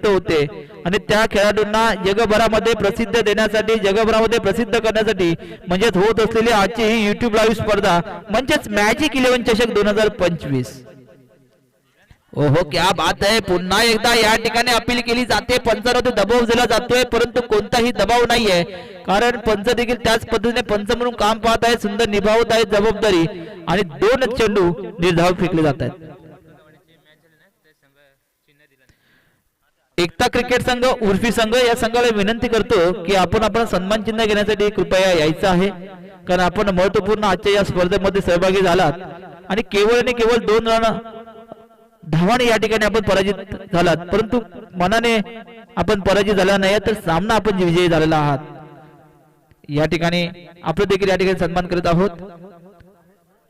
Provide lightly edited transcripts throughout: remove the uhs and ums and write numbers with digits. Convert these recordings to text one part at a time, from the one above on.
प्रसिद्ध होते आणि त्या खेळाडूंना जगभरामध्ये प्रसिद्ध देण्यासाठी जगभरामध्ये प्रसिद्ध करण्यासाठी म्हणजेच होत असलेली आजची ही YouTube लाईव्ह स्पर्धा म्हणजेच मॅजिक 11 चषक 2025। ओहो क्या बात आहे। पुन्हा एकदा या ठिकाणी अपील केली जाते, पंचांवर दबाव दिला जातोय परंतु कोणताही दबाव नाहीये, कारण पंच देखील त्याच पद्धतीने पंच म्हणून काम पाहत आहेत, सुंदर निभावत आहेत जबाबदारी आणि 2 चेंडू निर्धाव फेकले जात आहेत। एकता क्रिकेट संघ उर्फी संघ या संघाला विनंती करतो की आपण सन्मान चिन्ह घेण्यासाठी कृपया यायचं आहे, कारण आपण महत्त्वपूर्ण आजच्या या स्पर्धेमध्ये सहभागी झालात आणि केवळ 2 रन धावाने या ठिकाणी आपण पराजित झालात, परंतु मनाने आपण पराजित झाला नाही तर सामना आपण विजयी झालेला आहात। या ठिकाणी आपण देखील या ठिकाणी सन्मान करत आहोत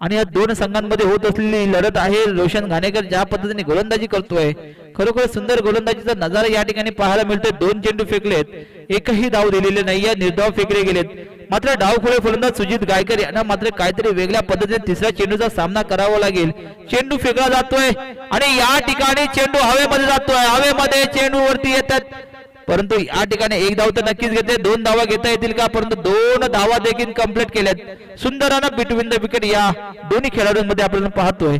आणि या 2 संघांमध्ये होत असलेली लढत आहे। रोशन घाणेकर ज्या पद्धतीने गोलंदाजी करतोय, खरोखर सुंदर गोलंदाजीचा नजारा या ठिकाणी पाहायला मिळतोय। 2 चेंडू फेकलेत, एकही धाव दिलेले नाहीये, निर्धाव फेकले गेलेत। मात्र डावखोळे फलंदाज सुजित गायकर यांना मात्र काहीतरी वेगळ्या पद्धतीने तिसऱ्या चेंडूचा सामना करावा लागेल। चेंडू फेकला जातोय आणि या ठिकाणी चेंडू हवेमध्ये जातोय, हवेमध्ये चेंडू वरती येतात, परंतु या ठिकाणी 1 धाव तर नक्कीच घेते, 2 धावा घेता येतील का, परंतु 2 धावा देखील कंप्लीट केल्यात। सुंदर रन बिटवीन द विकेट या दोन्ही खेळाडूंमध्ये आपण पाहतोय।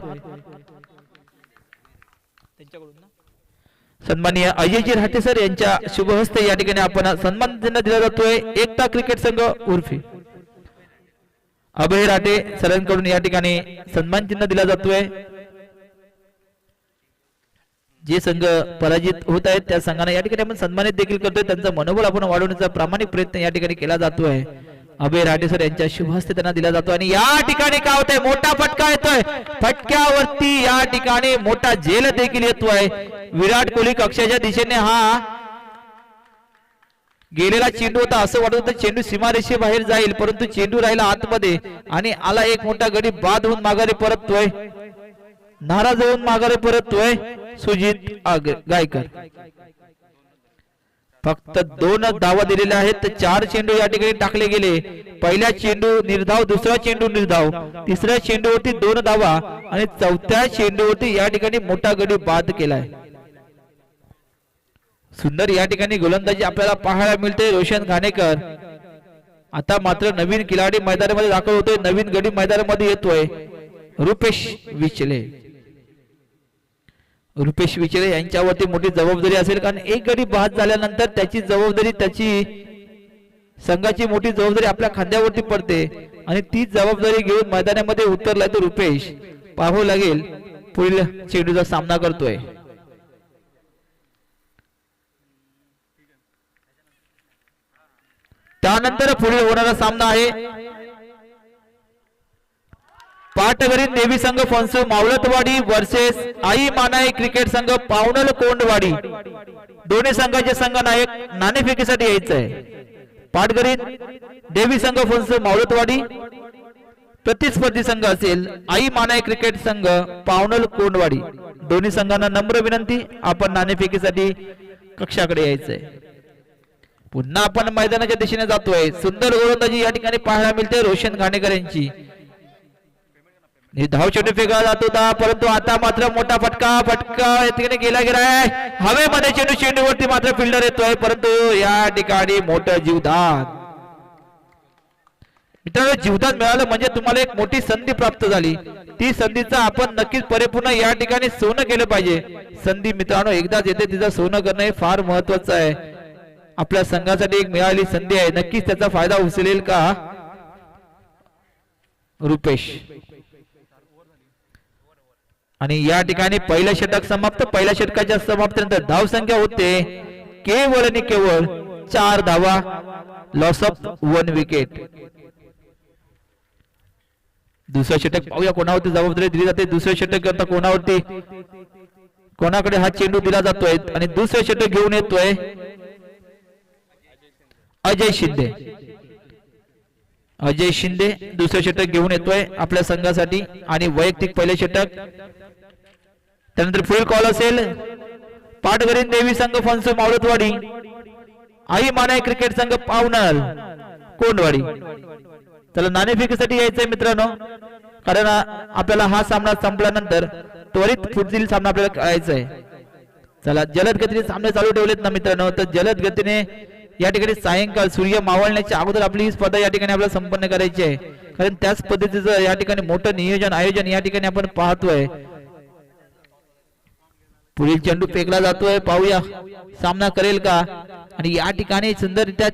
सन्माननीय अजयजी राहते सर यांच्या शुभ हस्ते या ठिकाणी आपण सन्मान चिन्ह दिला जातोय। एकता क्रिकेट संघ उर्फी अभय राठे सरांकडून या ठिकाणी सन्मान चिन्ह दिला जातोय। जे संघ पराजित होत आहेत त्या संघांना या ठिकाणी आपण सन्मानित देखील करतोय, त्यांचं मनोबल आपण वाढवण्याचा प्रामाणिक प्रयत्न या ठिकाणी केला जातोय। अभय राठे सर यांच्या शुभ हस्ते त्यांना दिला जातो आणि या ठिकाणी काय होतंय, मोठा फटका येतोय, फटक्यावरती या ठिकाणी मोठा झेल देखील येतोय। विराट कोहली कक्षाच्या दिशेने हा गेलेला चेंडू होता, असं वाटत होतं चेंडू सीमारेषे बाहेर जाईल, परंतु चेंडू राहिला आतमध्ये आणि आला एक मोठा गडी बाद होऊन माघारी परततोय, नाराज होऊन माघारी परततोय सुजित गायकर। फक्त 2 धावा दिलेल्या आहेत, 4 चेंडू या ठिकाणी टाकले गेले। पहिला चेंडू निर्धाव, दुसरा चेंडू निर्धाव, तिसऱ्या चेंडूवरती 2 धावा आणि चौथ्या चेंडूवरती या ठिकाणी मोठा गडी बाद केलाय। सुंदर या ठिकाणी गोलंदाजी आपल्याला पाहायला मिळते। रोशन घाणेकर आता मात्र नवीन खिलाडी मैदानामध्ये दाखल होतोय, नवीन गडी मैदानामध्ये येतोय रुपेश विचले यांच्यावरती मोठी जबाबदारी असेल, कारण एक गडी बाद झाल्यानंतर त्याची जबाबदारी, त्याची संघाची मोठी जबाबदारी आपल्या खांद्यावरती पडते आणि ती जबाबदारी घेऊन मैदानामध्ये उतरलाय तो रुपेश। पाहावं लागेल पुढील चेंडूचा सामना करतोय। त्यानंतर पुढील होणारा सामना आहे पाटघरी नेवी संघ फणसू मावळतवाडी वर्सेस आई मानाई क्रिकेट संघ पावनल कोंडवाडी। दोन्ही संघाचे संघ नाणेफेकीसाठी यायचं आहे। पाटघरी नेवी संघ फणसू मावळतवाडी, प्रतिस्पर्धी संघ असेल आई मानाई क्रिकेट संघ पावनल कोंडवाडी। दोन्ही संघांना नम्र विनंती, आपण नाणेफेकीसाठी कक्षाकडे यायचंय। पुन्हा आपण मैदानाच्या दिशेने जातोय। सुंदर गोलंदाजी या ठिकाणी पाहायला मिळते रोशन घाणेकर यांची। धाव चेंडू फेकला जात होता, परंतु आता मात्र मोठा फटका या ठिकाणी गेला आहे हवेमध्ये। चेंडूवरती मात्र फिल्डर येतोय, परंतु या ठिकाणी मोठं जीवदान। मित्रांनो, जीवदान मिळालं म्हणजे तुम्हाला एक मोठी संधी प्राप्त झाली, ती संधीचा आपण नक्कीच परिपूर्ण या ठिकाणी सोनं केलं पाहिजे। संधी मित्रांनो एकदाच येते, तिचं सोनं करणं हे फार महत्वाचं आहे। आपल्या संघासाठी एक मिळालेली संधी आहे, नक्कीच त्याचा फायदा उचलेल का रुपेश। आणि या ठिकाणी पहिलं षटक समाप्त। पहिल्या षटकाच्या समाप्तीनंतर धाव संख्या होते केवळ आणि केवळ 4 धावा, लॉस ऑफ 1 विकेट। दुसरं षटक पाहूया कोणावरती जबाबदारी दिली जाते। दुसरे षटक करता कोणाकडे हा चेंडू दिला जातोय आणि दुसरे षटक घेऊन येतोय अजय शिंदे दुसरे षटक घेऊन येतोय आपल्या संघासाठी आणि वैयक्तिक पहिले षटक। त्यानंतर फुल कॉल असेल पाटघरी नेवी संघ फणसू मावळतवाडी, आई मानाई क्रिकेट संघ पावनल कोंडवाडी। त्याला नाणेफेकीसाठी यायचंय मित्रांनो, कारण आपल्याला हा सामना संपल्यानंतर त्वरित पुढील सामना आपल्याला खेळायचा आहे। चला जलद गतीने सामने चालू ठेवलेत ना मित्रांनो, तर जलद गतीने या ठिकाणी सायंकाळ सूर्य मावळण्याच्या अगोदर आपली ही स्पर्धा या ठिकाणी आपल्याला संपन्न करायची आहे, कारण त्याच पद्धतीचं या ठिकाणी मोठं नियोजन आयोजन या ठिकाणी आपण पाहतोय. पुढील चेंडू फेकला जातोय, पाहूया सामना करेल का. आणि या ठिकाणी सुंदररित्या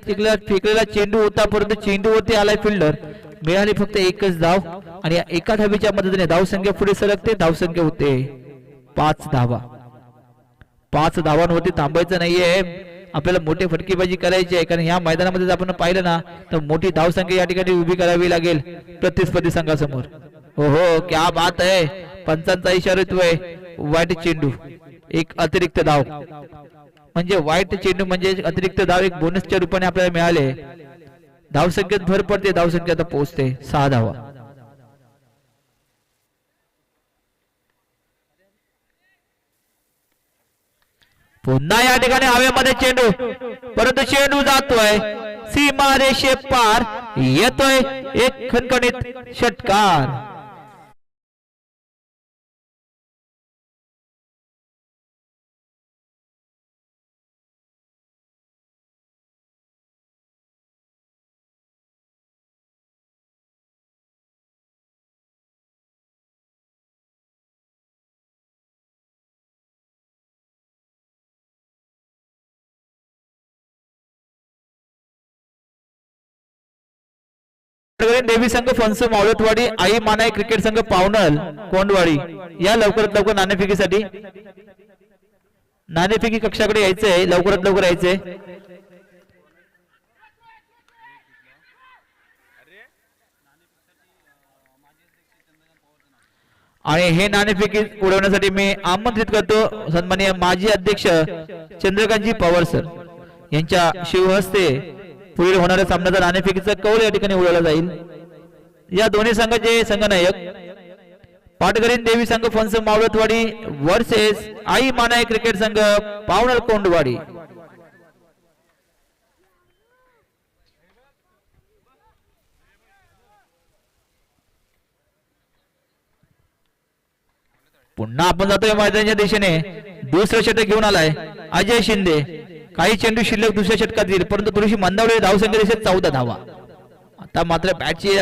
फेकलेला चेंडू होता, परंतु चेंडूवरती आलाय फिल्डर. मिळाली फक्त एकच धाव आणि या एका धावेच्या मदतीने धावसंख्या पुढे सरकते. धावसंख्या होते 5 धावा. 5 धावांवरती थांबायचं नाहीये, आपल्याला मोठी फटकेबाजी करायची आहे, कारण या मैदानामध्ये जर आपण पाहिलं ना तर मोठी धावसंख्या या ठिकाणी उभी करावी लागेल प्रतिस्पर्धी संघासमोर. हो हो, क्या बात आहे. पंचांचा इशारा येतोय. वाईट चेंडू, एक अतिरिक्त धाव, म्हणजे वाईट चेंडू म्हणजे अतिरिक्त धाव एक बोनसच्या रूपाने आपल्याला मिळाले. धावसंख्येत भर पडते, धावसंख्या आता पोहोचते 6 धावा. पुन्हा या ठिकाणी हवेमध्ये चेंडू, परंतु चेंडू जातोय सीमारेषे पार, येतोय एक खणखणीत षटकार. देवी संघ फणस मावळतवाडी, आई मानाई क्रिकेट संघ पावनल कोंडवाडी या लवकरात लवकर नाणेफेकीसाठी नाणेफेकी कक्षाकडे यायचंय, लवकरात लवकर यायचंय. आणि हे नाणेफेकी उडवण्यासाठी मी आमंत्रित करतो सन्माननीय माजी अध्यक्ष चंद्रकांतजी पवार सर यांच्या शिवहस्ते पुढील होणाऱ्या सामन्याचा नाणेफेकीचा कौल या ठिकाणी उडवला जाईल. या दोन्ही संघाचे संघनायक पाटघरीन देवी संघ फणस मावळतवाडी वर्सेस आई मानाई क्रिकेट संघ पावनल कोंडवाडी. पुन्हा आपण जातोय मैदानाच्या दिशेने. दुसरं षटक घेऊन आलाय अजय शिंदे. काही चेंडू शिल्लक दुसऱ्या षटकात येईल, परंतु थोडीशी मंदावलेली धावसंख्या दिसत 14 धावा. आता मात्र बॅटची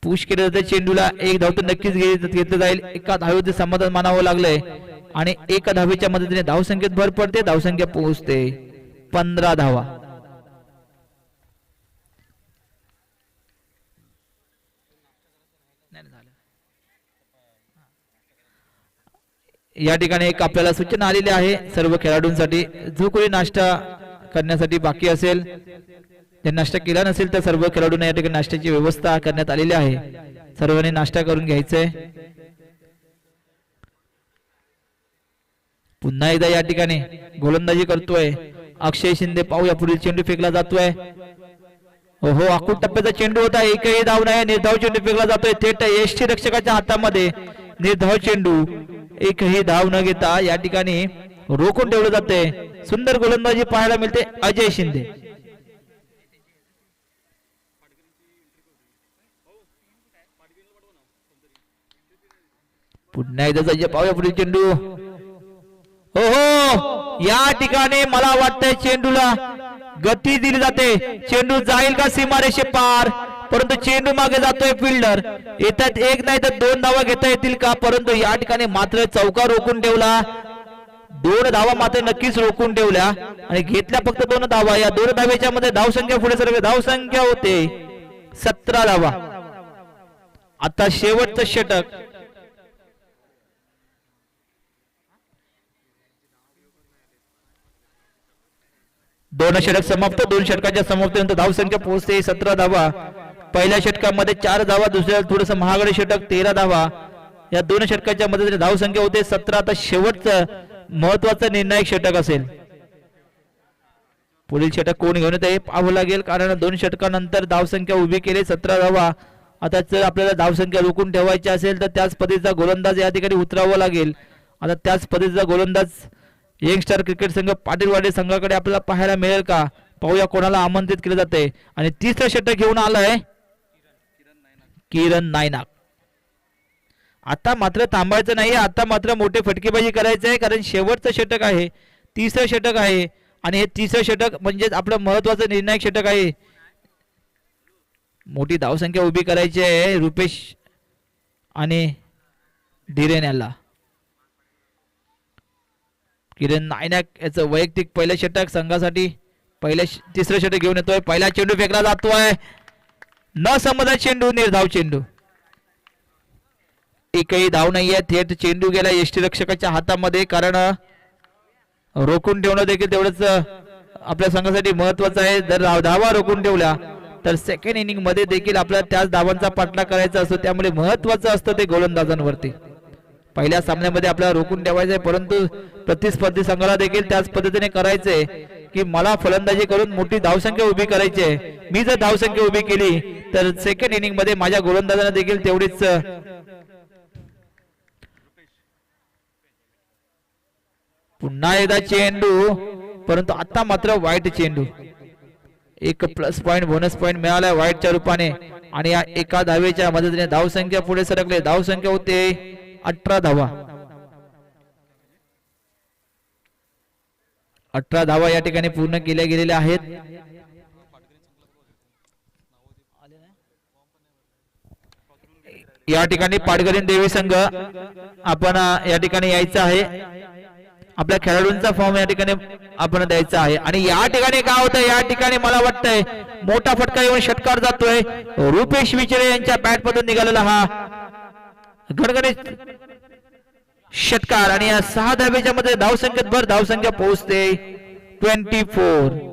पुश केलं जाते चेंडूला. एक धाव तर नक्कीच घेतलं जाईल. एका धावेवरती समाधान मानावं लागलंय आणि एका धावेच्या मदतीने धावसंख्येत भर पडते. धावसंख्या पोहोचते 15 धावा. या ठिकाणी एक आपल्याला सूचना आलेली आहे सर्व खेळाडूंसाठी. जो कोणी नाश्ता करण्यासाठी बाकी असेल, ज्यांनी नाश्ता केला नसेल तर सर्व खेळाडूंना या ठिकाणी नाश्त्याची व्यवस्था करण्यात आलेली आहे. सर्वांनी नाश्ता करून घ्यायचंय. पुन्हा एकदा या ठिकाणी गोलंदाजी करतोय अक्षय शिंदे. पाहूया पुढील चेंडू फेकला जातोय. हो, आखूड टप्प्याचा चेंडू होता. एकही धाव नाही. निर्धाव चेंडू फेकला जातोय थेट यष्टी रक्षकाच्या हातामध्ये. निर्धाव चेंडू, एकही धाव न घेता या ठिकाणी रोखून ठेवलं जाते. सुंदर गोलंदाजी पाहायला मिळते अजय शिंदे. पुन्हा एकदा पाहूया पुढील चेंडू. हो हो, या ठिकाणी मला वाटतंय चेंडूला गती दिली जाते. चेंडू जाईल का सीमारेषे पार, परंतु चेंडू मागे जातोय फिल्डर. येतात एक नाही तर 2 धावा घेता येतील का, परंतु या ठिकाणी मात्र चौका रोखून ठेवला. 2 धावा मात्र नक्कीच रोखून ठेवल्या आणि घेतल्या फक्त 2 धावा. या 2 धावेच्या मध्ये धावसंख्या पुढे सर्व धावसंख्या होते 17 धावा. आता शेवटचं षटक. दोन षटक समाप्त. 2 षटकाच्या समाप्तीनंतर धावसंख्या पोहोचते 17 धावा. पहिल्या षटकामध्ये 4 धावा, दुसऱ्या थोडस महागडे षटक 13 धावा. या 2 षटकाच्या मदतीने धावसंख्या होते 17. आता शेवटचं महत्वाचं निर्णायक षटक असेल. पुढील षटक कोण घेऊन येते पाहावं लागेल, कारण 2 षटकानंतर धावसंख्या उभी केली 17 धावा. आता जर आपल्याला धावसंख्या रोखून ठेवायची असेल तर त्याच पद्धतीचा गोलंदाज या ठिकाणी उतरावा लागेल. आता त्याच पद्धतीचा गोलंदाज यंगस्टर क्रिकेट संघ पाटीलवाडी संघाकडे आपल्याला पाहायला मिळेल का, पाहूया कोणाला आमंत्रित केले जाते. आणि तिसरं षटक घेऊन आलाय किरण नायनाक. आता मात्र थांबायचं नाही, आता मात्र मोठे फटकेबाजी करायचं आहे, कारण शेवटचं षटक आहे, तिसरं षटक आहे आणि हे तिसरं षटक म्हणजेच आपलं महत्वाचं निर्णायक षटक आहे. मोठी धावसंख्या उभी करायची आहे रुपेश आणि धीरेन याला. किरण नायनाक याचं वैयक्तिक पहिलं षटक संघासाठी तिसरं षटक घेऊन येतोय. पहिला चेंडू फेकला जातोय, न समजा चेंडू, निर्धाव चेंडू, एकही धाव नाहीये. थेट चेंडू गेला यष्टीरक्षकाच्या हातामध्ये, कारण रोखून ठेवणं देखील तेवढंच आपल्या संघासाठी महत्वाचं आहे. जर धावा रोखून ठेवल्या तर सेकंड इनिंग मध्ये देखील आपल्याला त्याच धावांचा पाठलाग करायचा असतो, त्यामुळे महत्वाचं असतं ते गोलंदाजांवरती. पहिल्या सामन्यामध्ये आपल्याला रोखून ठेवायचंय, परंतु प्रतिस्पर्धी संघाला देखील त्याच पद्धतीने करायचंय की मला फलंदाजी करून मोठी धावसंख्या उभी करायची आहे. मी जर धावसंख्या उभी केली तर सेकंड इनिंग मध्ये माझ्या गोलंदाजांना देखील तेवढीच. पुन्हा एकदा चेंडू, परंतु आता मात्र वाईट चेंडू. एक प्लस पॉइंट, बोनस पॉइंट मिळाला वाईटच्या रूपाने आणि या एका धावेच्या मदतीने धावसंख्या पुढे सरकले. धावसंख्या होते 18 धावा. 18 धावा या ठिकाणी पूर्ण केल्या गेलेल्या आहेत. या ठिकाणी पाटगरीन देवी संघ आपण या ठिकाणी यायचं आहे. आपल्या खेळाडूंचा फॉर्म या ठिकाणी आपण द्यायचा आहे. आणि या ठिकाणी काय होतं, या ठिकाणी मला वाटतंय मोठा फटका येऊन षटकार जातोय. रुपेश विचारे यांच्या बॅट मधून निघालेला हा गणगणित षटकार आणि या 6 धावेच्या मध्ये धावसंख्येत भर धावसंख्या पोहोचते 24.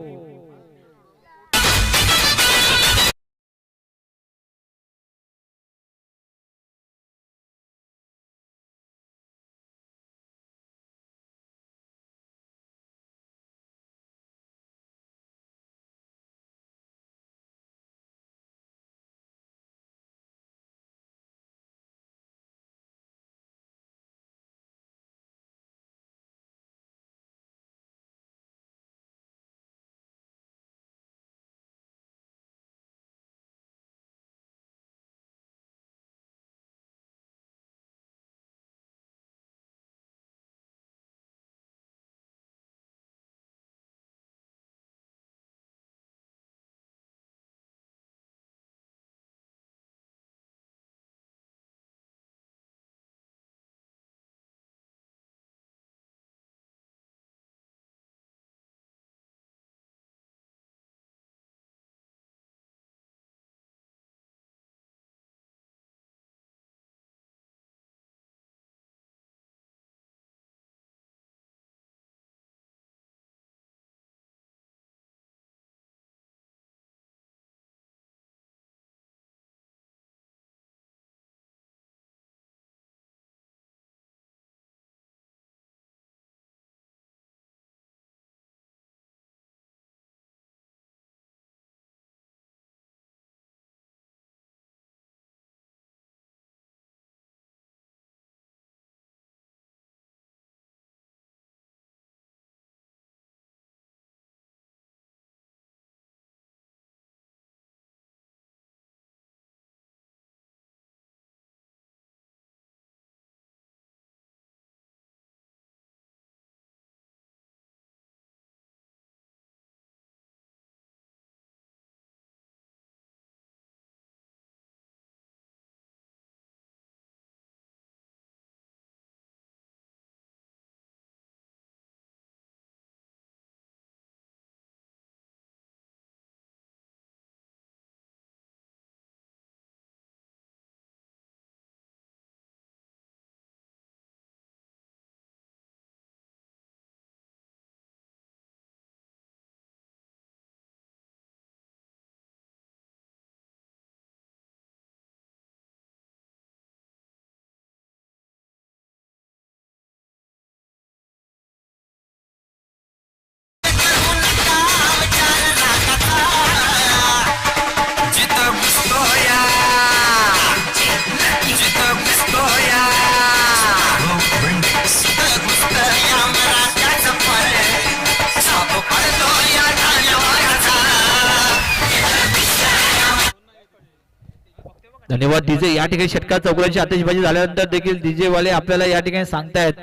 धन्यवाद डीजे. या ठिकाणी षटकार चौकांची आतिषबाजी झाल्यानंतर देखील डीजे वाले आपल्याला या ठिकाणी सांगतायत,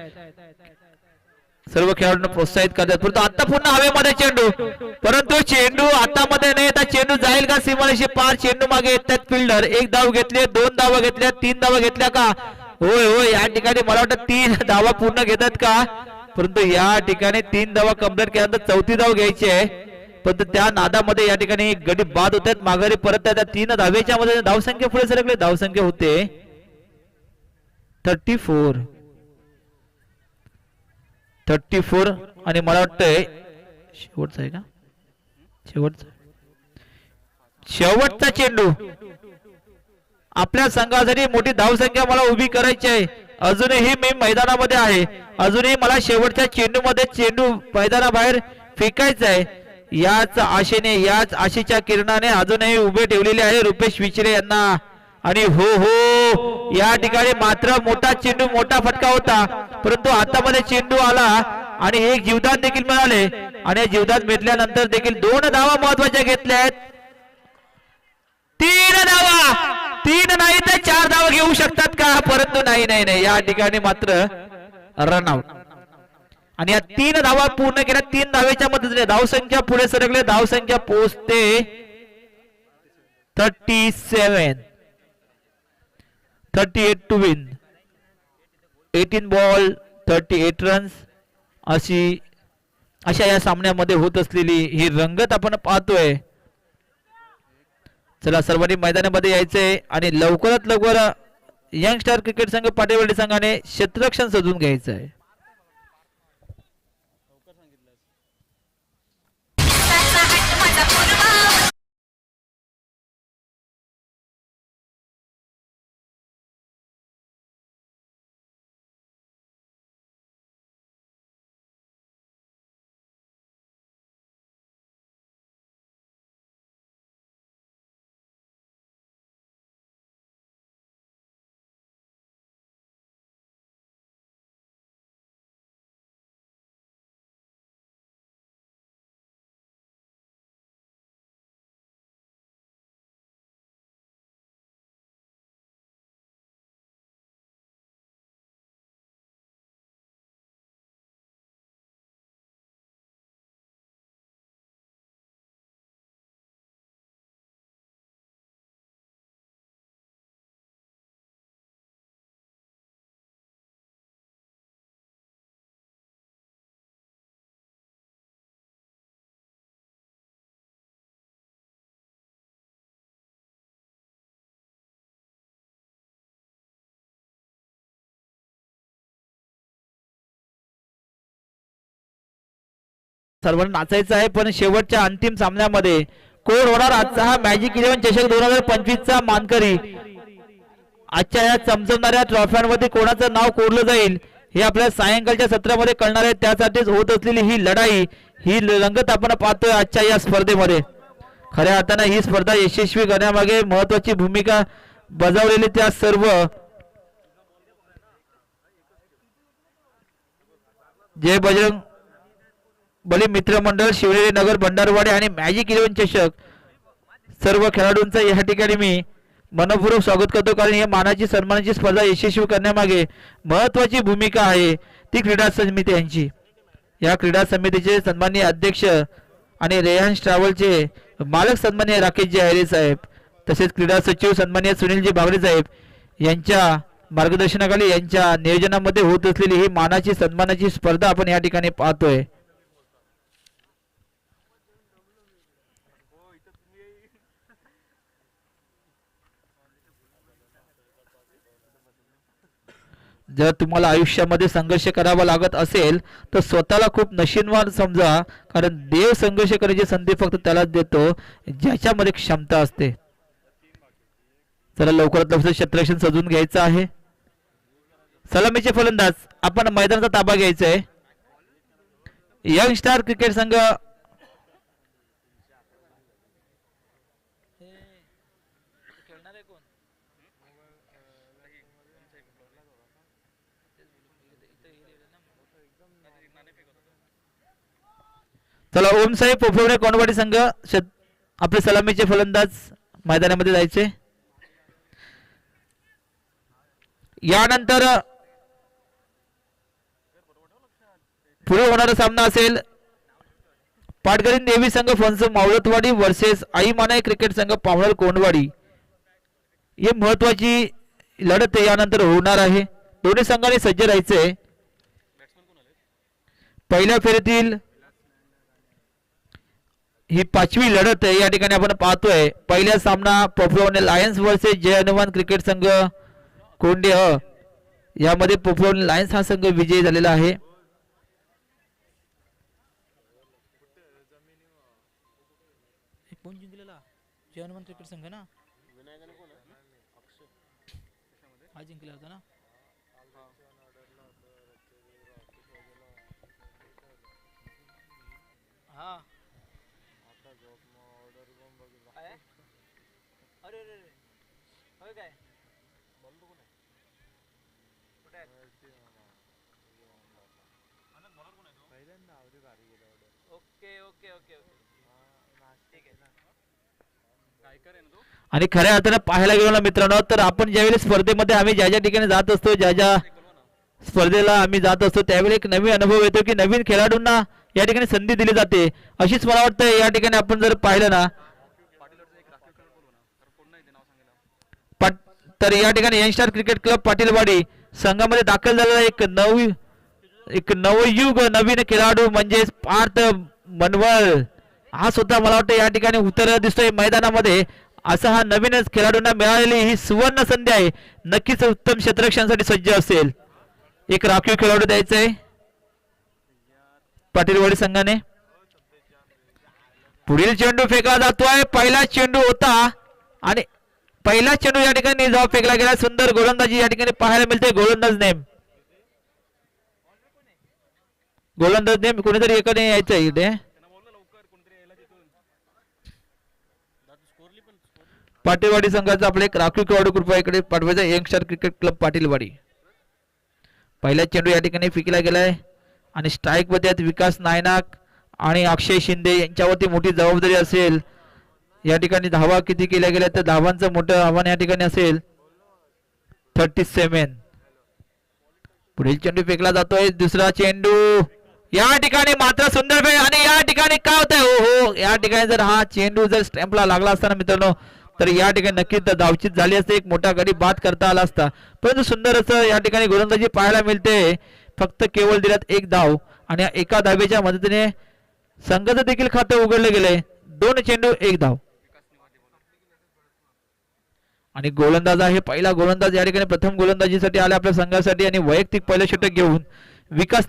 सर्व खेळाडूंना प्रोत्साहित करतात. परंतु आता पुन्हा हवेमध्ये चेंडू, परंतु चेंडू हातामध्ये नाही येतात. चेंडू जाईल का सीमारेषे पार? चेंडू मागे येतात फिल्डर. एक धाव घेतले, दोन धावा घेतल्या, तीन धावा घेतल्या का? होय होय, या ठिकाणी मला वाटतं 3 धावा पूर्ण घेतात का? परंतु या ठिकाणी 3 धावा कंप्लीट केल्यानंतर चौथी धाव घ्यायची आहे. परंतु त्या नादामध्ये या ठिकाणी गडी बाद होतात, माघारी परत येतात. 3 धावेच्या मध्ये धावसंख्या पुढे सरकले. धावसंख्या होते 34 आणि मला वाटतंय शेवटचा आहे का? शेवटचा चेंडू आपल्या संघासाठी मोठी धावसंख्या मला उभी करायची आहे. अजूनही मी मैदानामध्ये आहे. अजूनही मला शेवटच्या चेंडूमध्ये चेंडू मैदानाबाहेर फेकायचा आहे. याच आशेने, याच आशेच्या किरणाने अजूनही उभे ठेवलेले आहे रुपेश विचरे यांना. आणि हो हो, या ठिकाणी मात्र मोठा चेंडू, मोठा फटका होता, परंतु हातामध्ये चेंडू आला आणि एक जीवदान देखील मिळाले. आणि जीवदान भेटल्यानंतर देखील 2 धावा महत्वाच्या घेतल्या आहेत. 3 धावा, 3 नाही तर 4 धावा घेऊ शकतात का? परंतु नाही नाही नाही, या ठिकाणी मात्र रनआउट. आणि या 3 धावा पूर्ण केल्या. 3 धावेच्या मदतीने धावसंख्या पुढे सरकले. धावसंख्या पोहोचते 37. 38 टू विन. 18 ball 38 runs. अशा या सामन्यामध्ये होत असलेली ही रंगत आपण पाहतोय. चला सर्वांनी मैदानामध्ये यायचंय आणि लवकरात लवकर यंग स्टार क्रिकेट संघ पाटेवाडी संघाने क्षेत्ररक्षण सजून घ्यायचं आहे. सर्वांना नाचायचं आहे, पण शेवटच्या अंतिम सामन्यामध्ये कोण होणार आजचा हा मॅजिक 11 चषक 2025 चा मानकरी? आजच्या या चमचमणाऱ्या ट्रॉफ्यांमध्ये कोणाचं नाव कोरलं जाईल हे आपल्या सायंकाळच्या सत्रामध्ये कळणार आहे. त्यासाठीच होत असलेली ही लढाई, ही रंगत आपण पाहतोय आजच्या या स्पर्धेमध्ये. खऱ्या अर्थानं ही स्पर्धा यशस्वी करण्यामागे महत्वाची भूमिका बजावलेली त्या सर्व जय बजरंग बली मित्रमंडळ, शिवनेरी नगर, भंडारवाडी आणि मॅजिक 11 चषक सर्व खेळाडूंचं या ठिकाणी मी मनपूर्वक स्वागत करतो. कारण या मानाची सन्मानाची स्पर्धा यशस्वी करण्यामागे महत्वाची भूमिका आहे ती क्रीडा समिती यांची. या क्रीडा समितीचे सन्माननीय अध्यक्ष आणि रेहान्स ट्रॅव्हलचे मालक सन्माननीय राकेशजी हैरे साहेब, तसेच क्रीडा सचिव सन्माननीय सुनीलजी बागडे साहेब यांच्या मार्गदर्शनाखाली, यांच्या नियोजनामध्ये होत असलेली ही मानाची सन्मानाची स्पर्धा आपण या ठिकाणी पाहतोय. जर तुम्हाला आयुष्यामध्ये संघर्ष करावा लागत असेल तर स्वतःला खूप नशीबवान समजा, कारण देव संघर्ष करण्याची संधी फक्त त्यालाच देतो ज्याच्यामध्ये क्षमता असते. चला लवकरात लवकर क्षेत्ररक्षण सजून घ्यायचं आहे. सलामीचे फलंदाज आपण मैदानाचा ताबा घ्यायचा आहे. यंग स्टार क्रिकेट संघ चला ओमसाहेब पोफवणे कोणवाडी संघ आपले सलामीचे फलंदाज मैदानामध्ये जायचे. यानंतर पुढे होणारा सामना असेल पाटकरी देवी संघ फणस मावळतवाडी वर्सेस आई मानाई क्रिकेट संघ पावनर कोंडवाडी. ही महत्वाची लढत यानंतर होणार आहे. दोन्ही संघांनी सज्ज राहायचे. पहिल्या फेरीतील ही 5वी लढत या ठिकाणी आपण पाहतोय. पहिला सामना पोफळवणे लायन्स वर्सेस जय हनुमान क्रिकेट संघ कोंडे यामध्ये पोफळवणे लायन्स हा संघ विजयी झालेला आहे. कोण जिंकलेला? जय हनुमान क्रिकेट संघ ना, हा जिंकला होता ना. हा अरे अरे होय काय ओके ओके ओके ठीक आहे. आणि खऱ्या अर्थानं पाहायला गेलो ना मित्रांनो, तर आपण ज्यावेळी स्पर्धेमध्ये आम्ही ज्या ज्या ठिकाणी जात असतो, ज्या ज्या स्पर्धेला आम्ही जात असतो, त्यावेळी एक नवीन अनुभव येतो की नवीन खेळाडूंना या ठिकाणी संधी दिली जाते. अशीच मला वाटतं या ठिकाणी आपण जर पाहिलं ना तर या ठिकाणी यंगस्टार क्रिकेट क्लब पाटीलवाडी संघामध्ये दाखल झालेला एक नवयुग नवीन खेळाडू म्हणजे पार्थ मनवळ हा सुद्धा मला वाटतं या ठिकाणी उतरला दिसतोय मैदानामध्ये. असा हा नवीनच खेळाडूंना मिळालेली ही सुवर्ण संधी आहे. नक्कीच उत्तम क्षेत्ररक्षणासाठी सज्ज असेल. एक राखीव खेळाडू द्यायचा आहे पाटीलवाडी संघाने. पुढील चेंडू फेकला जातोय. पहिला चेंडू होता आणि पहिला चेंडू या ठिकाणी जाऊ फेकला गेला. सुंदर गोलंदाजी या ठिकाणी पाहायला मिळते. गोलंदाज नेम कोणीतरी एकाने यायचं इथे. पाटीलवाडी संघाचा आपले एक राखीव खेळाडू कृपया इकडे पाठवायचा. Youngster cricket club Patilwadi. पहिला चेंडू या ठिकाणी फेकला गेलाय आणि स्ट्राईक मध्ये आहेत विकास नायनाक आणि अक्षय शिंदे यांच्यावरती मोठी जबाबदारी असेल. या ठिकाणी धावा किती केल्या गेल्या तर धावांचं मोठं आव्हान या ठिकाणी असेल 37. पुढील चेंडू फेकला जातोय. दुसरा चेंडू या ठिकाणी मात्र सुंदर फेक आणि या ठिकाणी काय होत आहे. हो या ठिकाणी जर हा चेंडू जर स्टॅम्पला लागला असताना मित्रांनो तर या ठिकाणी नक्कीच धावचीत झाली असते. एक मोठा गडी बाद करता आला असता. परंतु सुंदर असं या ठिकाणी गोलंदाजी पाहायला मिळते. फक्त केवळ दिल्यात एक धाव आणि एका धावेच्या मदतीने संघाचं देखील खातं उघडलं गेलंय. 2 चेंडू 1 धाव. आणि गोलंदाज आहे पहिला गोलंदाज या ठिकाणी प्रथम गोलंदाजीसाठी आले आपल्या संघासाठी आणि वैयक्तिक पहिलं षटक घेऊन विकास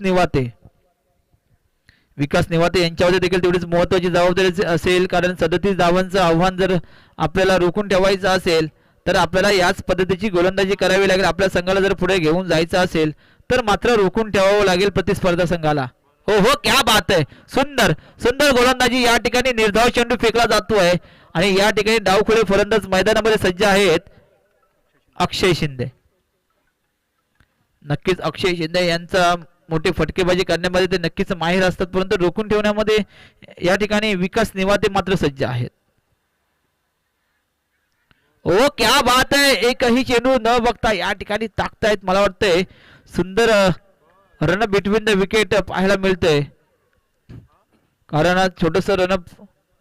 निवाते यांच्यावर देखील तेवढीच महत्वाची जबाबदारी असेल. कारण 37 धावांचं आव्हान जर आपल्याला रोखून ठेवायचं असेल तर आपल्याला याच पद्धतीची गोलंदाजी करावी लागेल. आपल्या संघाला जर पुढे घेऊन जायचं असेल तर मात्र रोखून ठेवावं लागेल प्रतिस्पर्धा संघाला. हो क्या बात आहे. सुंदर सुंदर गोलंदाजी या ठिकाणी निर्धाव चेंडू फेकला जातोय आणि या ठिकाणी डावखुळे फलंदाज मैदानामध्ये सज्ज आहेत. अक्षय शिंदे. नक्कीच अक्षय शिंदे यांचा मोठी फटकेबाजी करण्यामध्ये ते नक्कीच माहिर असतात. परंतु रोखून ठेवण्यामध्ये या ठिकाणी विकास निवाते मात्र सज्ज आहेत. ओ क्या बात आहे. एकही चेंडू न बघता या ठिकाणी टाकतायत. मला वाटतंय सुंदर रन बिटवीन द विकेट पाहायला मिळतंय. कारण आज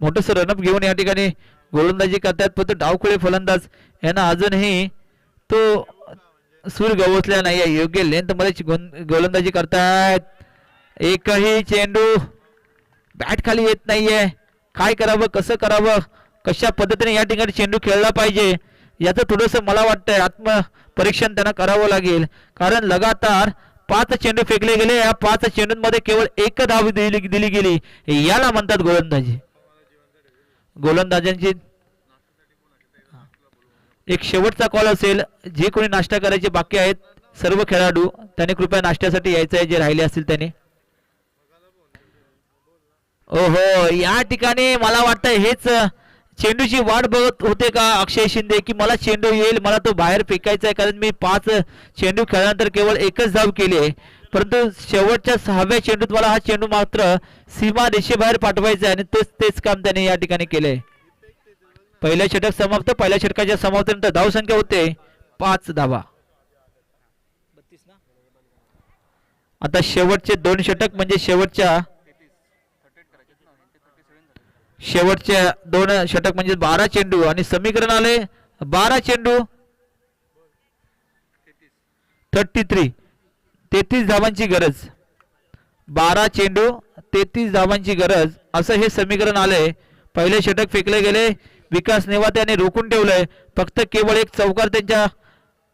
मोठस रनअप घेऊन या ठिकाणी गोलंदाजी करतात. परंतु डावखुळे फलंदाज यांना अजूनही तो सूर गवसल्या नाहीये. योग्य लेंथ मध्ये गोलंदाजी करतायत. एकही चेंडू बॅट खाली येत नाहीये. काय करावं कसं करावं कशा पद्धतीने या ठिकाणी चेंडू खेळला पाहिजे याचं थोडंसं मला वाटतंय आत्मपरीक्षण त्यांना करावं लागेल. कारण लगातार 5 चेंडू फेकले गेले. या 5 चेंडूंमध्ये केवळ 1 धाव दिली गेली. याला म्हणतात गोलंदाजी. गोलंदाजांची एक शेवटचा कॉल असेल. जे कोणी नाश्ता करायचे बाकी आहेत सर्व खेळाडू त्यांनी कृपया नाश्त्यासाठी यायचं आहे. जे राहिले असतील त्यांनी. ओहो या ठिकाणी मला वाटतं हेच चेंडूची वाट बघत होते का अक्षय शिंदे की मला चेंडू येईल मला तो बाहेर फेकायचा आहे. कारण मी 5 चेंडू खेळल्यानंतर केवळ 1च धाव केली आहे. परंतु शेवटच्या 6व्या चेंडूत मला हा चेंडू मात्र सीमा रेषेबाहेर पाठवायचा आहे आणि तेच काम त्याने या ठिकाणी केलंय. पहिलं षटक समाप्त. पहिल्या षटकाच्या समाप्तीनंतर धावसंख्या होते 5 धावा. आता शेवटचे 2 षटक म्हणजे शेवटच्या 2 षटक म्हणजे 12 चेंडू आणि समीकरण आले 12 चेंडू 33 धावांची गरज. 12 चेंडू 33 धावांची गरज असं हे समीकरण आले. पहिले षटक फेकले गेले. विकास नेवाते यांनी रोखून ठेवलंय. फक्त केवळ एक चौकार त्यांच्या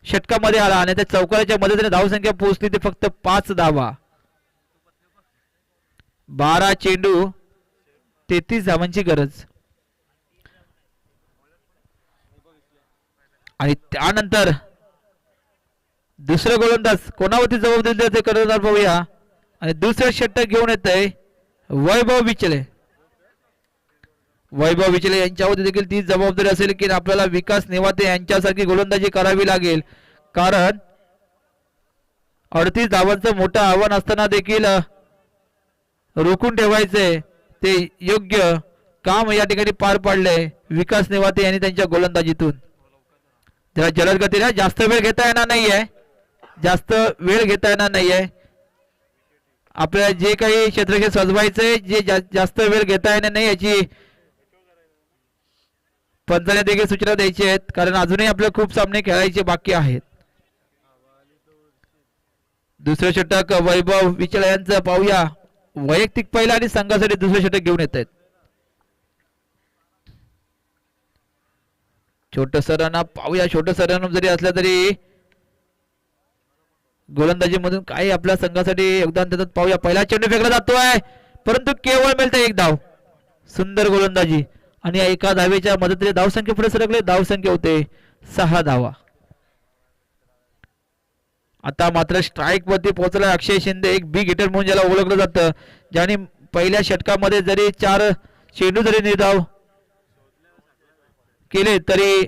षटकामध्ये आला आणि त्या चौकाराच्या मदतीने धावसंख्या पोहोचली ती फक्त 5 धावा. 12 चेंडू 33 धावांची गरज. आणि त्यानंतर दुसरे गोलंदाज कोणावरती जबाबदारी ते करणार पाहूया. आणि दुसरे षटक घेऊन येत आहे वैभव विचले. वैभव विचले यांच्यावरती देखील ती जबाबदारी असेल की आपल्याला विकास नेवाते यांच्यासारखी गोलंदाजी करावी लागेल. कारण 38 धावांचं मोठं आव्हान असताना देखील रोखून ठेवायचे ते योग्य काम या ठिकाणी पार पाडले विकास नेवाते यांनी त्यांच्या गोलंदाजीतून. जरा जलद गतीने जास्त वेळ घेता येणार नाहीये. जास्त वेळ घेता येणार नाहीये. आपल्याला जे काही क्षेत्रक्षेत्र सजवायचंय जे जास्त वेळ घेता येणार नाही याची पंचाने देखील सूचना द्यायची आहेत. कारण अजूनही आपल्याला खूप सामने खेळायचे बाकी आहेत. दुसरे षटक वैभव विचल यांचं पाहूया. वैयक्तिक पहिला आणि संघासाठी दुसरे षटक घेऊन येत आहेत. छोटस रन पाहूया. छोटस रन जरी असला तरी गोलंदाजी मधून काही आपल्या संघासाठी योगदान देतात पाहूया. पहिला चेंडू फेकला जातोय परंतु केवळ मिळते 1 धाव. सुंदर गोलंदाजी आणि एका धावेच्या मदतीने धावसंख्या पुढे सरकले. धावसंख्या होते 6 धावा. आता मात्र स्ट्राईक वरती पोहोचला अक्षय शिंदे. एक बिग हिटर म्हणून ज्याला ओळखलं जातं. ज्याने पहिल्या षटकामध्ये जरी 4 चेंडू जरी निर्धाव केले तरी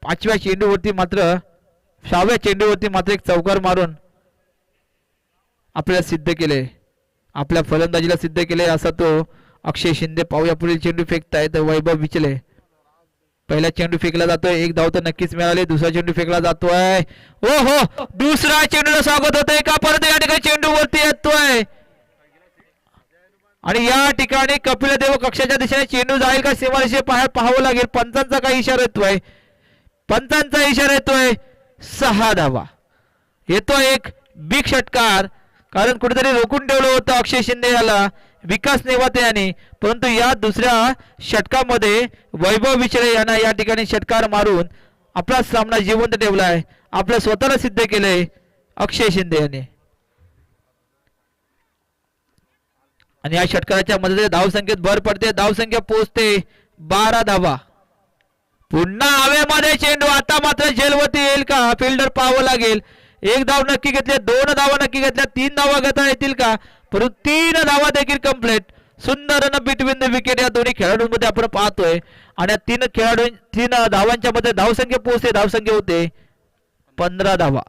5व्या चेंडूवरती मात्र 6व्या चेंडूवरती मात्र एक चौकार मारून आपल्याला सिद्ध केले. आपल्या फलंदाजीला सिद्ध केले असा तो अक्षय शिंदे. पाहूया पुढील चेंडू फेकतायत वैभव विचले. पहिला चेंडू फेकला जातोय. 1 धाव तर नक्कीच मिळाली. दुसरा चेंडू फेकला जातोय. ओ हो दुसरा चेंडूला स्वागत होतंय का परत या ठिकाणी चेंडू वरती येतोय आणि या ठिकाणी कपिल देव कक्षाच्या दिशेने चेंडू जाईल का सीमारेषे बाहेर पाहावं लागेल. पंचांचा काही इशारा येतोय. पंचांचा इशारा येतोय. 6 धावा. येतोय एक बिग षटकार. कारण कुठेतरी रोखून ठेवलं होतं अक्षय शिंदे याला विकास नेवाते यांनी. परंतु या दुसऱ्या षटकामध्ये वैभव विचले यांना या ठिकाणी षटकार मारून आपला सामना जिवंत ठेवलाय. आपलं स्वतःला सिद्ध केलंय अक्षय शिंदे यांनी. आणि या षटकाराच्या मदतीने धावसंख्येत भर पडते. धावसंख्या पोहोचते 12 धावा. पुन्हा हवेमध्ये चेंडू. आता मात्र झेलवरती येईल का फिल्डर पाहावं लागेल. 1 धाव नक्की घेतले. 2 धावा नक्की घेतल्या. 3 धावा घेता येतील का परंतु 3 धावा देखील कंप्लीट. सुंदर रन बिटवीन द विकेट या दोन्ही खेळाडूंमध्ये आपण पाहतोय. आणि 3 धावांच्या मध्ये धावसंख्या पोहोचते. धावसंख्या होते 15 धावा.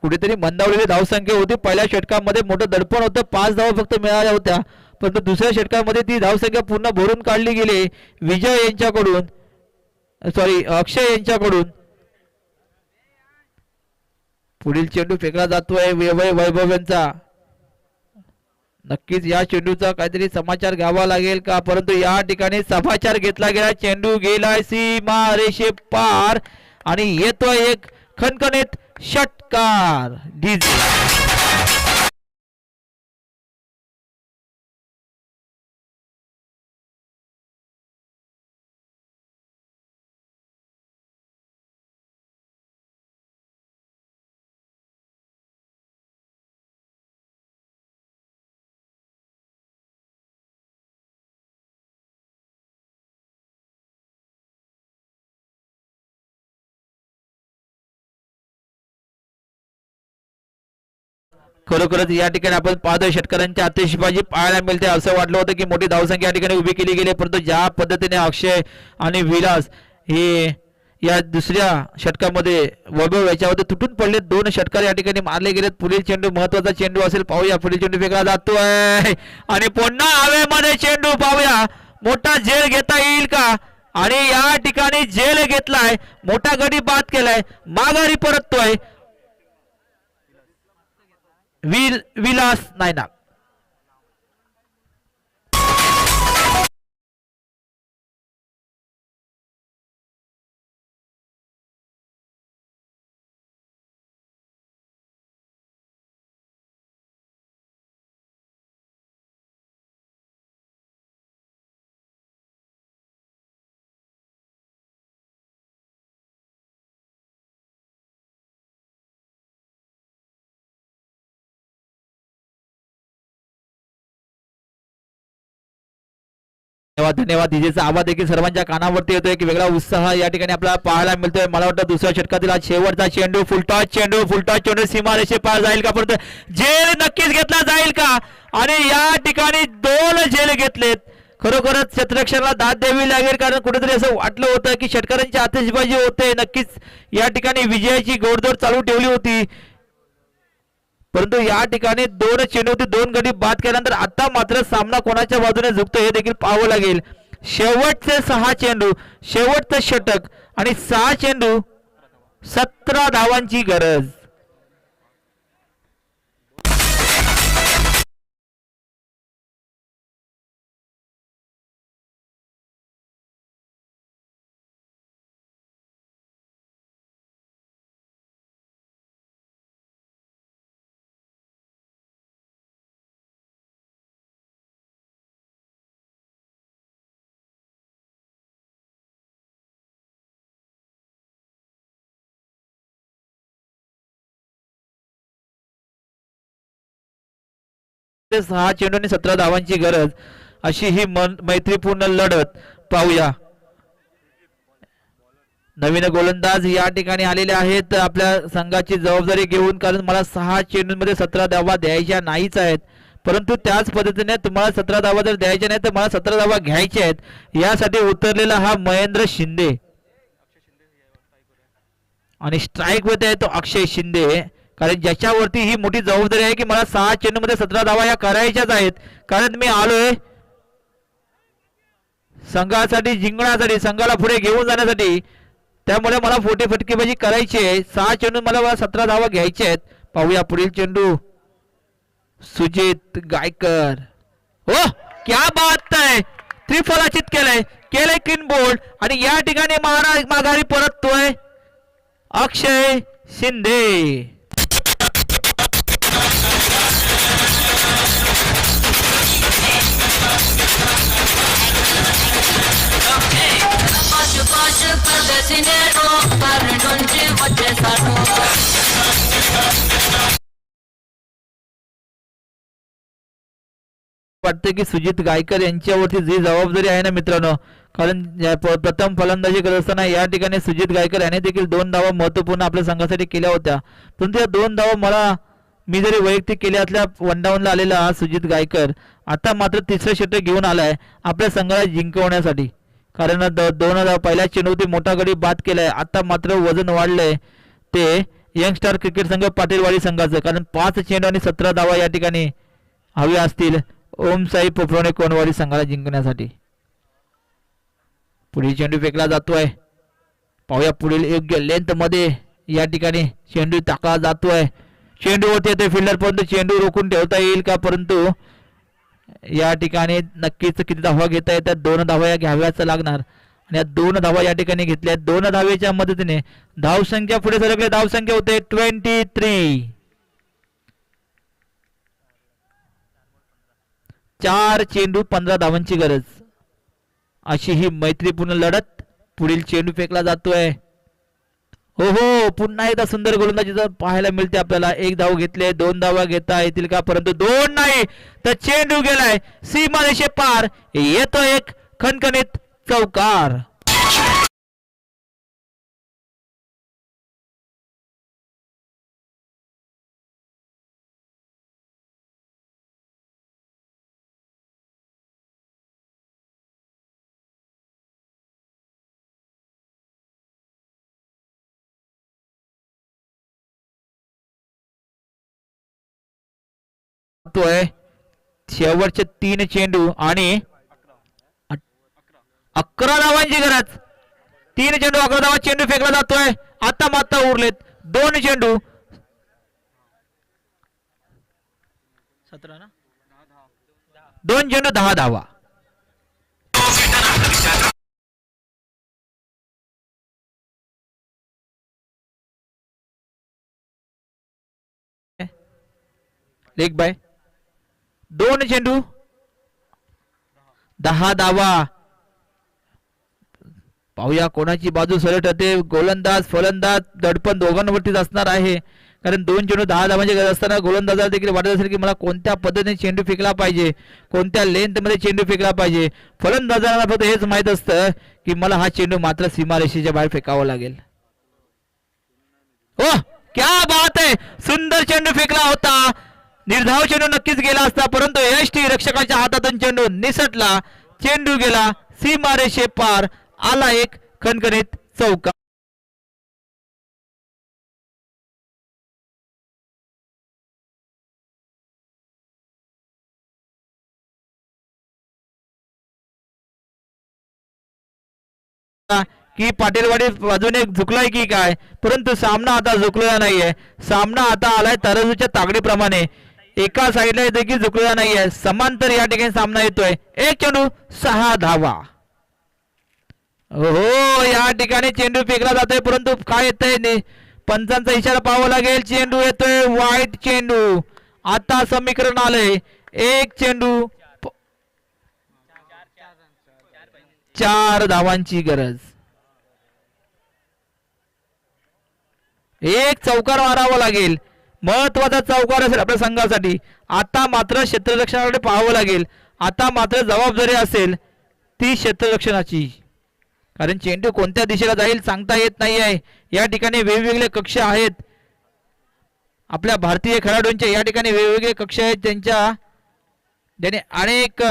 कुठेतरी मंदावलेली धावसंख्या होती. पहिल्या षटकामध्ये मोठं दडपण होतं. 5 धावा फक्त मिळाल्या होत्या. परंतु दुसऱ्या षटकामध्ये ती धावसंख्या पूर्ण भरून काढली गेली विजय यांच्याकडून. अक्षय यांच्याकडून. पुढील चेंडू फेकला जातोय वैभव यांचा. नक्कीच या चेंडूचा काहीतरी समाचार घ्यावा लागेल का परंतु या ठिकाणी समाचार घेतला गेला. चेंडू गेलाय सीमा रेषे पार आणि येतोय एक खणखणीत षटकार. खरोखरच या ठिकाणी आपण पाहतोय षटकारांची आतिषबाजी पाहायला मिळते. असं वाटलं होतं की मोठी धावसंख्या या ठिकाणी उभी केली गेली परंतु ज्या पद्धतीने अक्षय आणि विलास हे या दुसऱ्या षटकामध्ये वैभव याच्यामध्ये तुटून पडले. 2 षटकार या ठिकाणी मारले गेलेत. पुढील चेंडू महत्वाचा चेंडू असेल. पाहूया पुढील चेंडू फेकला जातोय आणि पुन्हा हवेमध्ये चेंडू. पाहूया मोठा झेल घेता येईल का आणि या ठिकाणी झेल घेतलाय, मोठा गडी बाद केलाय, माघारी परततोय विलास नायनाक. धन्यवाद धन्यवाद. डीजेचा आवाज देखील सर्वांच्या कानावरती येतोय की वेगळा उत्साह या ठिकाणी आपल्याला पाहायला मिळतोय. मला वाटतं दुसऱ्या षटकातील आज शेवटचा चेंडू, फुलटॉस चेंडू सीमारेषे पार जाईल का, परत झेल नक्कीच घेतला जाईल का. आणि या ठिकाणी 2 झेल घेतलेत. खरोखरच क्षेत्ररक्षणाला दाद द्यावी लागेल, कारण कुठेतरी असं वाटलं होतं की षटकारांची आतिषबाजी होते. नक्कीच या ठिकाणी विजयाची घोडदौड चालू ठेवली होती, परंतु या ठिकाणी 2 चेंडूवरती 2 गडी बाद केल्यानंतर आता मात्र सामना कोणाच्या बाजूने झुकतो हे देखील पाहावं लागेल. शेवटचे 6 चेंडू, शेवटचं षटक आणि 6 चेंडू, 17 धावांची गरज. ते 6 चेंडू आणि 17 धावांची गरज, अशी ही मैत्रीपूर्ण लढत पाहूया. नवीन गोलंदाज या ठिकाणी आलेले आहेत आपल्या संघाची जबाबदारी घेऊन, कारण मला 6 चेंडूंमध्ये 17 धावा द्यायच्या नाहीच आहेत, परंतु त्याच पद्धतीने तुम्हाला 17 धावा जर द्यायच्या नाही तर मला 17 धावा घ्यायच्या आहेत. यासाठी उतरलेला हा महेंद्र शिंदे आणि स्ट्राईक वर आहे तो अक्षय शिंदे, कारण ज्याच्यावरती ही मोठी जबाबदारी आहे की मला 6 चेंडूमध्ये 17 धावा या करायच्याच आहेत. कारण मी आलोय संघासाठी जिंकण्यासाठी, संघाला पुढे घेऊन जाण्यासाठी, त्यामुळे मला फटकेबाजी करायची आहे. 6 चेंडू मला 17 धावा घ्यायच्या आहेत. पाहूया पुढील चेंडू, सुजित गायकर. हो क्या बात आहे, त्रिफलाचित केलंय क्लीन बोल्ड. आणि या ठिकाणी माघारी परततोय अक्षय शिंदे. वाटतं की सुजित गायकर यांच्यावरती जी जबाबदारी आहे ना मित्रांनो, कारण प्रथम फलंदाजी करत असताना या ठिकाणी सुजित गायकर याने देखील 2 धावा महत्वपूर्ण आपल्या संघासाठी केल्या होत्या, परंतु या 2 धावा मी जरी वैयक्तिक केल्या असल्या वनडाऊनला आलेला हा सुजित गायकर आता मात्र तिसरं षटक घेऊन आलाय आपल्या संघाला जिंकवण्यासाठी. कारण 2 पहिल्या चेंडूवरती मोठा गडी बाद केलाय, आता मात्र वजन वाढलंय ते यंगस्टार क्रिकेट संघ पाटीलवाडी संघाचं, कारण 5 चेंडू आणि 17 धावा या ठिकाणी हवी असतील ओमसाई पोपरोणे कोणवाडी संघाला जिंकण्यासाठी. पुढील चेंडू फेकला जातोय, पाहूया पुढील योग्य लेंथ मध्ये या ठिकाणी चेंडू टाकला जातोय. चेंडू होते ते फिल्डर पर्यंत चेंडू रोखून ठेवता येईल का, परंतु या ठिकाणी नक्कीच किती धावा घेता येतात, 2 धावा या घ्याव्याच लागणार. आणि या 2 धावा या ठिकाणी घेतल्या, 2 धावेच्या मदतीने धावसंख्या पुढे सरकले. धावसंख्या होते 23. 4 चेंडू 15 धावांची गरज, अशी ही मैत्रीपूर्ण लढत. पुढील चेंडू फेकला जातोय. हो हो, पुन्हा एकदा सुंदर गोलंदाजी पाहायला मिळते आपल्याला. 1 धाव घेतले, 2 धावा घेता येतील का, परंतु 2 नाही तर चेंडू गेलाय सीमारेषे पार. येतो एक खणखणीत चौकार. शेवटचे 3 चेंडू आणि 11 धावांची गरज. 3 चेंडू 11 धावा. चेंडू फेकला जातोय. आता मात्र उरलेत 2 चेंडू. 17 ना, 2 चेंडू 10 धावा. Leg bye. 2 चेंडू 10 धावा. पाहूया कोणाची बाजू सरळ ठरते. गोलंदाज फलंदाज दडपण दोघांवरतीच असणार आहे, कारण 2 चेंडू 10 धावांची गरज असताना गोलंदाजाला देखील वाटत असेल की मला कोणत्या पद्धतीने चेंडू फेकला पाहिजे, कोणत्या लेंथ मध्ये चेंडू फेकला पाहिजे. फलंदाजाला फक्त हेच माहित असतं की मला हा चेंडू मात्र सीमारेषेच्या बाहेर फेकावा लागेल. हो, क्या बात आहे. सुंदर चेंडू फेकला होता. निर्धाव चेंडू नक्कीच गेला असता, परंतु यष्टी रक्षकाच्या हातातून चेंडू निसटला. चेंडू गेला सीमारेषे पार. आला एक खणखणीत चौका. की पाटीलवाडी बाजूने झुकलाय की काय, परंतु सामना आता झुकलेला नाहीये. सामना आता आलाय तराजूच्या तागडीप्रमाणे. एका साईडला देखील झुकलेला नाहीये. समांतर या ठिकाणी सामना येतोय. 1 चेंडू 6 धावा. हो, या ठिकाणी चेंडू फेकला जातोय, परंतु काय येतंय पंचांचा इशारा पाहावा लागेल. चेंडू येतोय वाईट चेंडू. आता समीकरण आलंय 1 चेंडू 4 धावांची गरज. 1 चौकार मारावा लागेल. महत्वाचा चौकार असेल आपल्या संघासाठी. आता मात्र क्षेत्ररक्षणाकडे पाहावं लागेल. आता मात्र जबाबदारी असेल ती क्षेत्ररक्षणाची, कारण चेंडू कोणत्या दिशेला जाईल सांगता येत नाही आहे. या ठिकाणी वेगवेगळे कक्ष आहेत. आपल्या भारतीय खेळाडूंचे या ठिकाणी वेगवेगळे कक्ष आहेत, ज्याने अनेक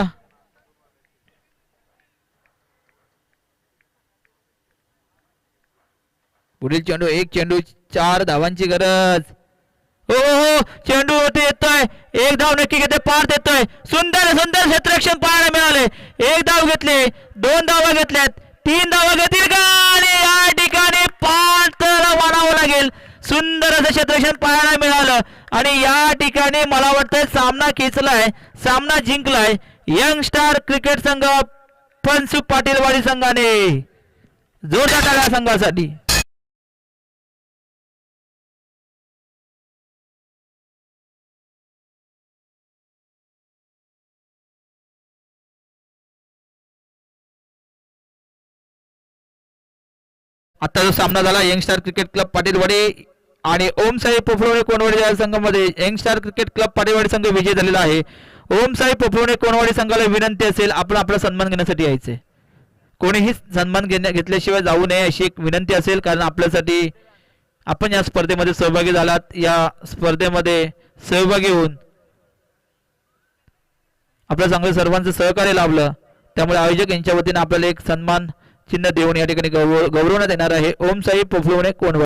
पुढील चेंडू 1 चेंडू 4 धावांची गरज. हो हो, चेंडू होते येतोय. 1 धाव नक्की घेते, पार देतोय. सुंदर सुंदर क्षेत्ररक्षण पाहायला मिळाले. 1 धाव घेतले, 2 धावा घेतल्यात, 3 धावा घेतील का, आणि या ठिकाणी पार मानावं लागेल. सुंदर असं क्षेत्ररक्षण पाहायला मिळालं आणि या ठिकाणी मला वाटतंय सामना खेचलाय, सामना जिंकलाय यंग स्टार क्रिकेट संघ फणसू पाटीलवाडी संघाने. जोरदार टाळ्या संघासाठी. आता जो सामना झाला यंगस्टार क्रिकेट क्लब पाटीलवाडी आणि ओम साई पोफळवणे कोणवाडी या संघामध्ये यंगस्टार क्रिकेट क्लब पाटीलवाडी संघ विजय झालेला आहे. ओम साई पोफळवणे कोणवाडी संघाला विनंती असेल आपण आपला सन्मान घेण्यासाठी यायचे. कोणीही सन्मान घेतल्याशिवाय जाऊ नये अशी एक विनंती असेल, कारण आपल्यासाठी आपण या स्पर्धेमध्ये सहभागी झालात. या स्पर्धेमध्ये सहभागी होऊन आपल्या चांगलं सर्वांचं सहकार्य लाभलं, त्यामुळे आयोजक यांच्या वतीने आपल्याला एक सन्मान चिन्ह देऊन या ठिकाणी गौरवण्यात येणार आहे. ओम साई पोफळवणे कोणवाडी.